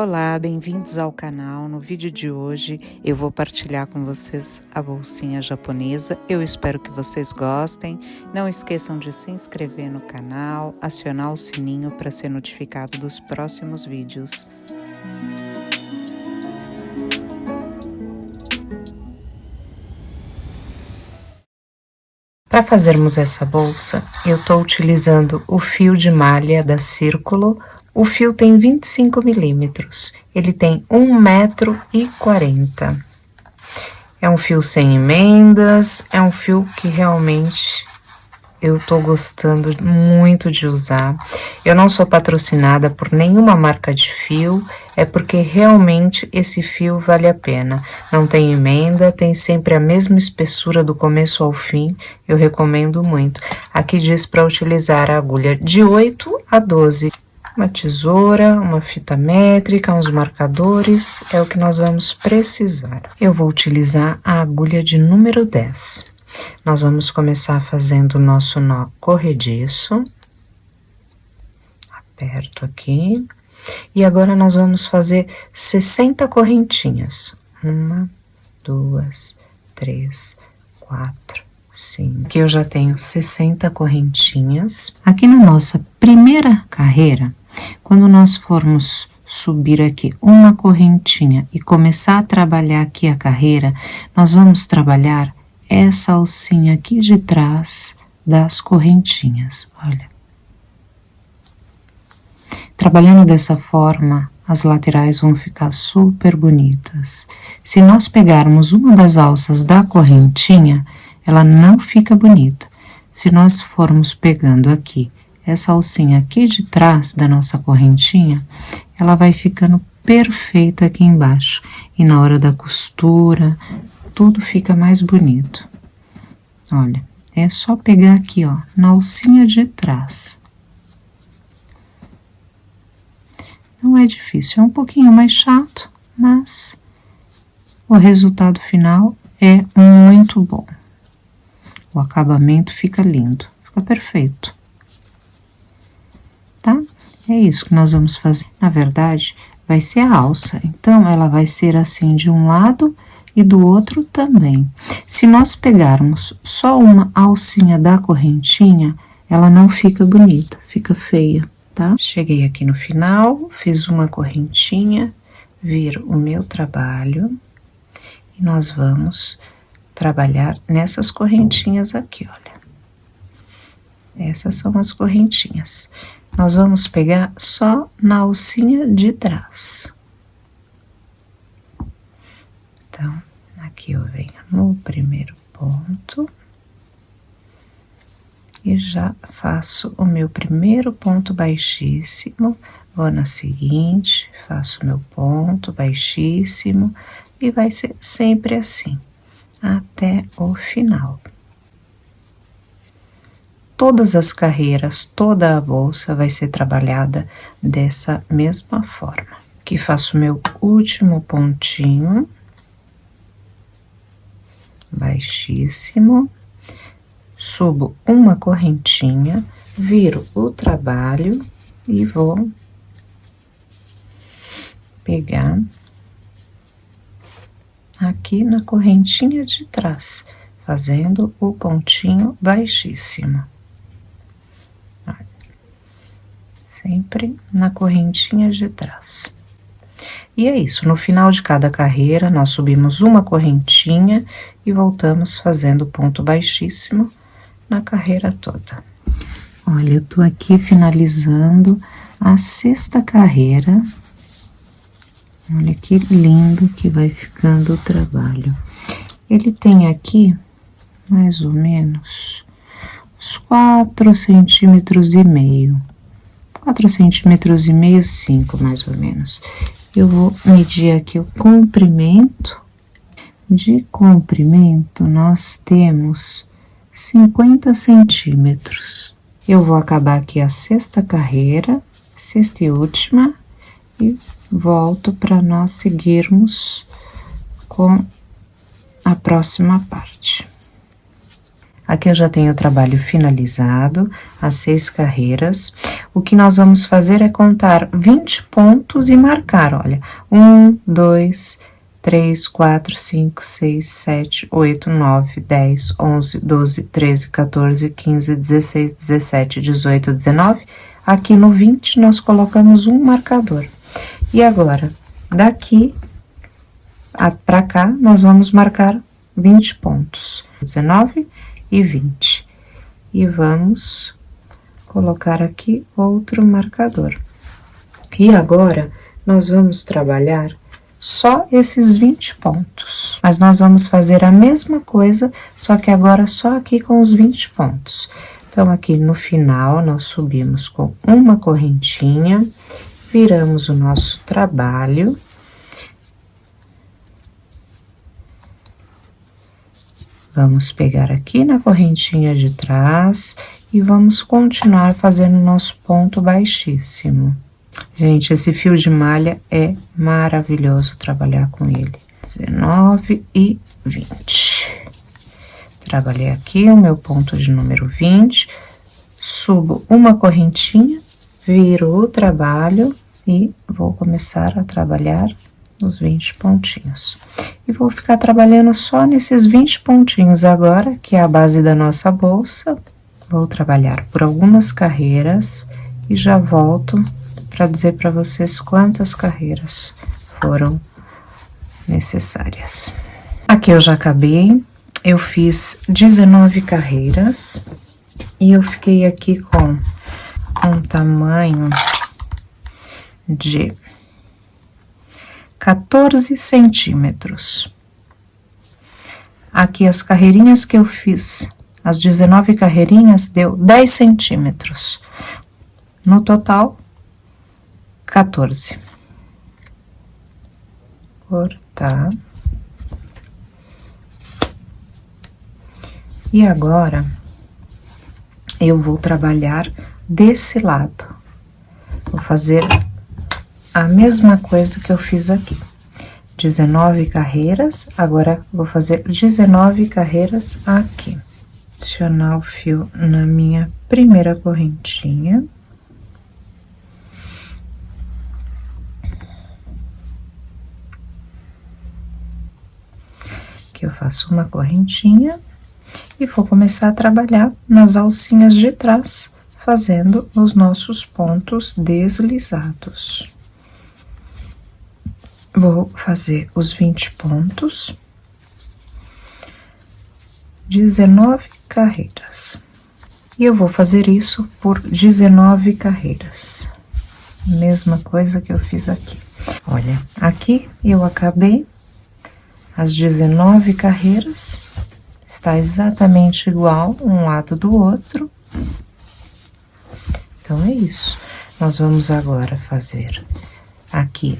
Olá, bem-vindos ao canal. No vídeo de hoje eu vou partilhar com vocês a bolsinha japonesa. Eu espero que vocês gostem. Não esqueçam de se inscrever no canal, acionar o sininho para ser notificado dos próximos vídeos. Para fazermos essa bolsa, eu estou utilizando o fio de malha da Círculo. O fio tem 25 milímetros, ele tem 1,40 m. É um fio sem emendas, é um fio que realmente eu tô gostando muito de usar. Eu não sou patrocinada por nenhuma marca de fio, é porque realmente esse fio vale a pena. Não tem emenda, tem sempre a mesma espessura do começo ao fim, eu recomendo muito. Aqui diz para utilizar a agulha de 8 a 12. Uma tesoura, uma fita métrica, uns marcadores, é o que nós vamos precisar. Eu vou utilizar a agulha de número 10. Nós vamos começar fazendo o nosso nó corrediço. Aperto aqui. E agora nós vamos fazer 60 correntinhas. 1, 2, 3, 4, 5. Aqui eu já tenho 60 correntinhas. Aqui na nossa primeira carreira, quando nós formos subir aqui uma correntinha e começar a trabalhar aqui a carreira, nós vamos trabalhar essa alcinha aqui de trás das correntinhas, olha. Trabalhando dessa forma, as laterais vão ficar super bonitas. Se nós pegarmos uma das alças da correntinha, ela não fica bonita. Se nós formos pegando aqui, essa alcinha aqui de trás da nossa correntinha, ela vai ficando perfeita aqui embaixo. E na hora da costura, tudo fica mais bonito. Olha, é só pegar aqui, ó, na alcinha de trás. Não é difícil, é um pouquinho mais chato, mas o resultado final é muito bom. O acabamento fica lindo, fica perfeito. Tá? É isso que nós vamos fazer. Na verdade, vai ser a alça, então ela vai ser assim de um lado e do outro também. Se nós pegarmos só uma alcinha da correntinha, ela não fica bonita, fica feia, tá? Cheguei aqui no final, fiz uma correntinha, viro o meu trabalho e nós vamos trabalhar nessas correntinhas aqui, olha. Essas são as correntinhas. Nós vamos pegar só na alcinha de trás. Então, aqui eu venho no primeiro ponto e já faço o meu primeiro ponto baixíssimo, vou na seguinte, faço o meu ponto baixíssimo e vai ser sempre assim, até o final. Todas as carreiras, toda a bolsa vai ser trabalhada dessa mesma forma. Aqui faço meu último pontinho, baixíssimo, subo uma correntinha, viro o trabalho e vou pegar aqui na correntinha de trás, fazendo o pontinho baixíssimo. Sempre na correntinha de trás. E é isso, no final de cada carreira, nós subimos uma correntinha e voltamos fazendo ponto baixíssimo na carreira toda. Olha, eu tô aqui finalizando a 6ª carreira. Olha que lindo que vai ficando o trabalho. Ele tem aqui, mais ou menos, uns 4,5 centímetros. 4,5 centímetros, 5 mais ou menos. Eu vou medir aqui o comprimento. De comprimento, nós temos 50 centímetros. Eu vou acabar aqui a 6ª carreira, 6ª e última, e volto para nós seguirmos com a próxima parte. Aqui eu já tenho o trabalho finalizado, as 6 carreiras. o que nós vamos fazer é contar 20 pontos e marcar, olha, 1, 2, 3, 4, 5, 6, 7, 8, 9, 10, 11, 12, 13, 14, 15, 16, 17, 18, 19. Aqui no 20, nós colocamos um marcador. E agora, daqui pra cá, nós vamos marcar 20 pontos. 19 e 20. E vamos colocar aqui outro marcador. E agora, nós vamos trabalhar só esses 20 pontos. Mas nós vamos fazer a mesma coisa, só que agora só aqui com os 20 pontos. Então, aqui no final, nós subimos com uma correntinha, viramos o nosso trabalho. Vamos pegar aqui na correntinha de trás e vamos continuar fazendo nosso ponto baixíssimo. Gente, esse fio de malha é maravilhoso trabalhar com ele. 19 e 20. Trabalhei aqui o meu ponto de número 20, subo uma correntinha, viro o trabalho e vou começar a trabalhar os 20 pontinhos. E vou ficar trabalhando só nesses 20 pontinhos agora, que é a base da nossa bolsa. Vou trabalhar por algumas carreiras e já volto para dizer para vocês quantas carreiras foram necessárias. Aqui eu já acabei, eu fiz 19 carreiras e eu fiquei aqui com um tamanho de 14 centímetros. Aqui as carreirinhas que eu fiz, as 19 carreirinhas, deu 10 centímetros. No total, 14. Cortar. E agora, eu vou trabalhar desse lado. Vou fazer a mesma coisa que eu fiz aqui. 19 carreiras, agora vou fazer 19 carreiras aqui. Adicionar o fio na minha primeira correntinha. Aqui eu faço uma correntinha e vou começar a trabalhar nas alcinhas de trás, fazendo os nossos pontos deslizados. Vou fazer os 20 pontos, 19 carreiras. E eu vou fazer isso por 19 carreiras. Mesma coisa que eu fiz aqui. Olha, aqui eu acabei as 19 carreiras. Está exatamente igual um lado do outro. Então, é isso. Nós vamos agora fazer aqui.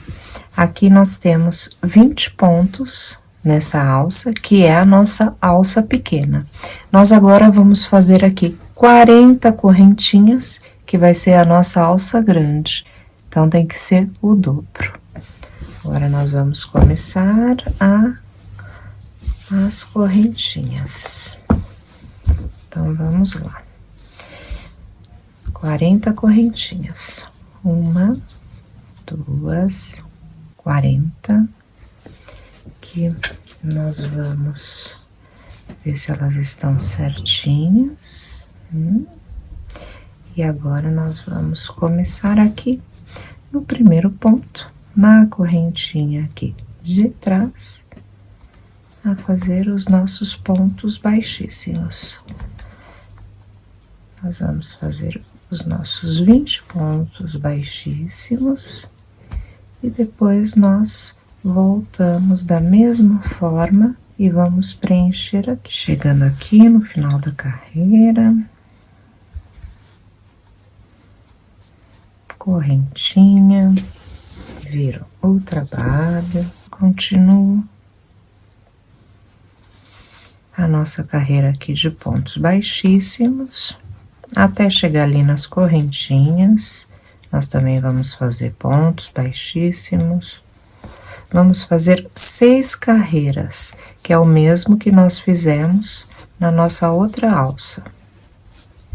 Aqui nós temos 20 pontos nessa alça, que é a nossa alça pequena. Nós agora vamos fazer aqui 40 correntinhas, que vai ser a nossa alça grande. Então, tem que ser o dobro. Agora, nós vamos começar as correntinhas. Então, vamos lá. 40 correntinhas. 1, 2, 40. Aqui nós vamos ver se elas estão certinhas. E agora nós vamos começar aqui no primeiro ponto, na correntinha aqui de trás, a fazer os nossos pontos baixíssimos. Nós vamos fazer os nossos 20 pontos baixíssimos e depois nós voltamos da mesma forma e vamos preencher aqui. Chegando aqui no final da carreira, correntinha, viro o trabalho, continuo a nossa carreira aqui de pontos baixíssimos, até chegar ali nas correntinhas. Nós também vamos fazer pontos baixíssimos. Vamos fazer 6 carreiras, que é o mesmo que nós fizemos na nossa outra alça.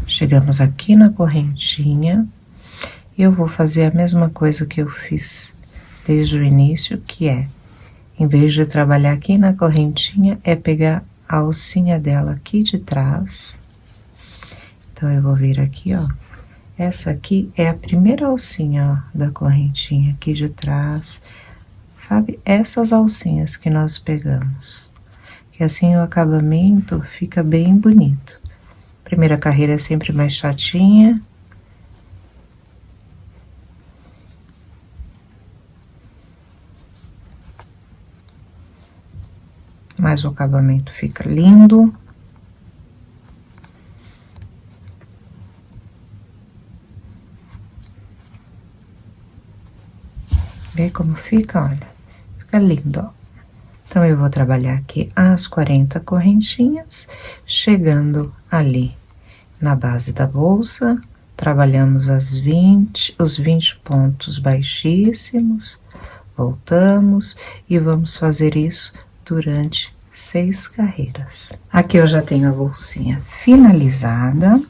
Chegamos aqui na correntinha, Eu vou fazer a mesma coisa que eu fiz desde o início, que é, em vez de trabalhar aqui na correntinha, é pegar a alcinha dela aqui de trás. Então, eu vou vir aqui, ó. Essa aqui é a primeira alcinha, ó, da correntinha aqui de trás. Sabe? Essas alcinhas que nós pegamos. Que assim o acabamento fica bem bonito. Primeira carreira é sempre mais chatinha. Mas o acabamento fica lindo. Vê como fica, olha. Fica lindo, ó. Então, eu vou trabalhar aqui as 40 correntinhas, chegando ali na base da bolsa, trabalhamos os 20 pontos baixíssimos, voltamos e vamos fazer isso durante 6 carreiras. Aqui eu já tenho a bolsinha finalizada,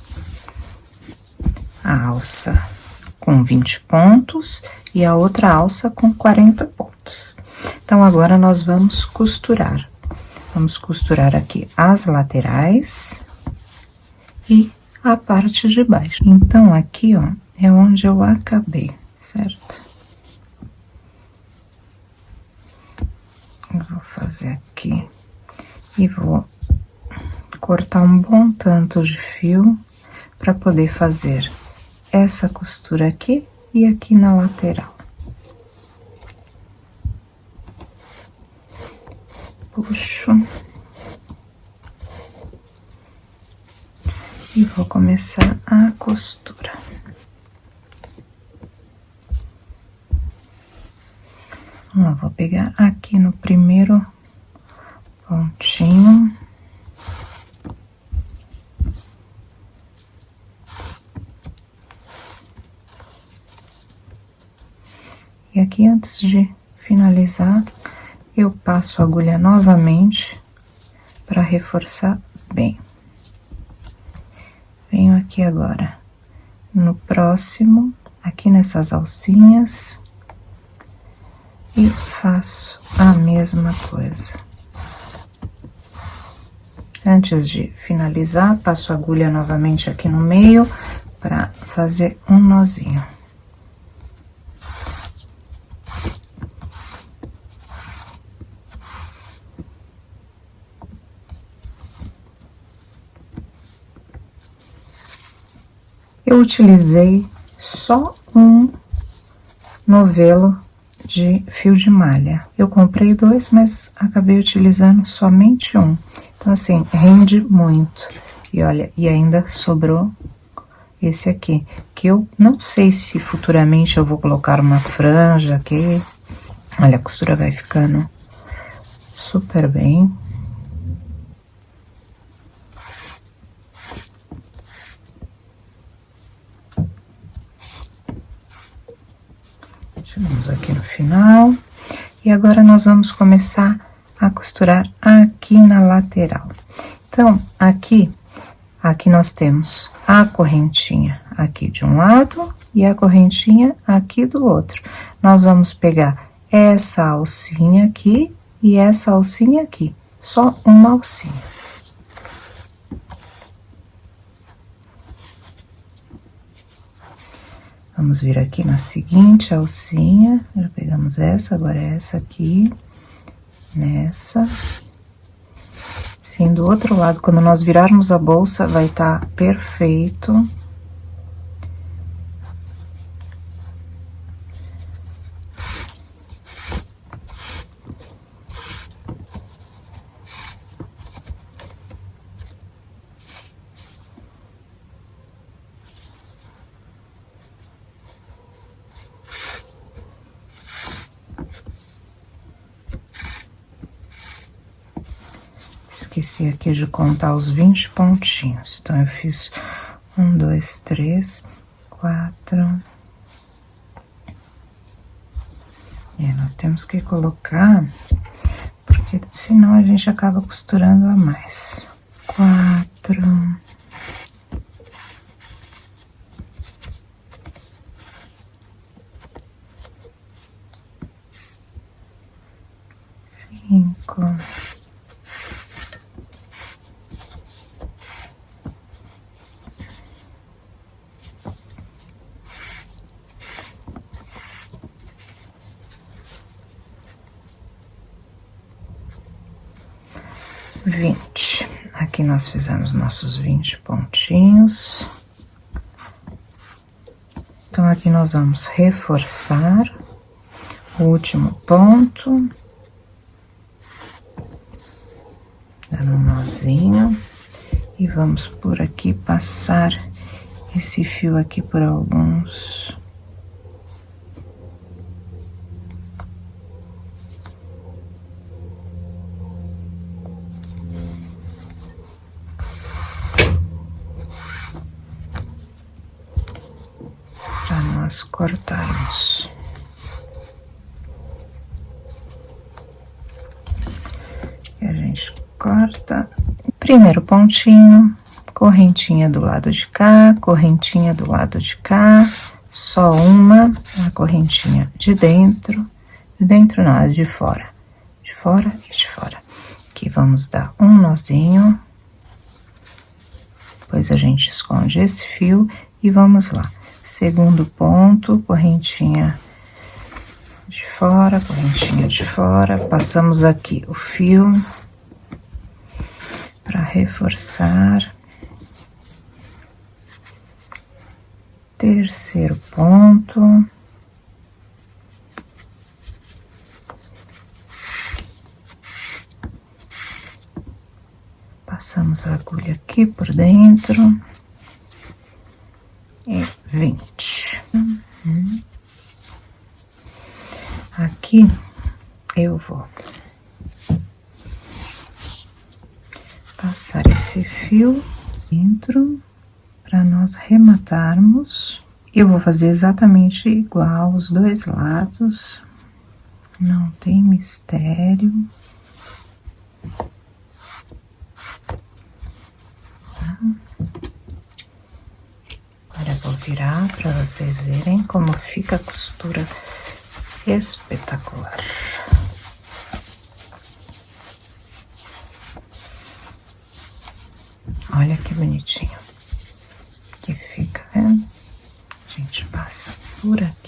a alça com 20 pontos e a outra alça com 40 pontos. Então, agora nós vamos costurar. Vamos costurar aqui as laterais e a parte de baixo. Então, aqui, ó, é onde eu acabei, certo? Eu vou fazer aqui e vou cortar um bom tanto de fio para poder fazer essa costura aqui e aqui na lateral. Puxo. E vou começar a costura. Eu vou pegar aqui no primeiro pontinho. E aqui, antes de finalizar, eu passo a agulha novamente para reforçar bem. Venho aqui agora no próximo, aqui nessas alcinhas, e faço a mesma coisa. Antes de finalizar, passo a agulha novamente aqui no meio para fazer um nozinho. Eu utilizei só um novelo de fio de malha. Eu comprei 2, mas acabei utilizando somente um. Então, assim, rende muito. E olha, e ainda sobrou esse aqui, que eu não sei se futuramente eu vou colocar uma franja aqui. Olha, a costura vai ficando super bem. Chegamos aqui no final. E agora nós vamos começar a costurar aqui na lateral. Então, aqui nós temos a correntinha aqui de um lado e a correntinha aqui do outro. Nós vamos pegar essa alcinha aqui e essa alcinha aqui, só uma alcinha. Vamos vir aqui na seguinte alcinha, já pegamos essa, agora é essa aqui, nessa. Sim, do outro lado, quando nós virarmos a bolsa, vai estar perfeito. Esqueci aqui de contar os 20 pontinhos. Então, eu fiz 1, 2, 3, 4. E nós temos que colocar, porque senão a gente acaba costurando a mais. 4. 5, 20. Aqui nós fizemos nossos 20 pontinhos. Então, aqui nós vamos reforçar o último ponto, dando um nozinho, e vamos por aqui passar esse fio aqui por alguns. Para nós cortarmos. E a gente corta. Primeiro pontinho, correntinha do lado de cá, correntinha do lado de cá, só uma, a correntinha de dentro não, as de fora e de fora. Aqui vamos dar um nozinho, depois a gente esconde esse fio e vamos lá. Segundo ponto, correntinha de fora, correntinha de fora, passamos aqui o fio para reforçar. Terceiro ponto. Passamos a agulha aqui por dentro. E 20. Aqui eu vou passar esse fio dentro para nós rematarmos. Eu vou fazer exatamente igual os dois lados, não tem mistério. Tá? Agora eu vou virar para vocês verem como fica a costura espetacular. Olha que bonitinho que fica, vendo? A gente passa por aqui.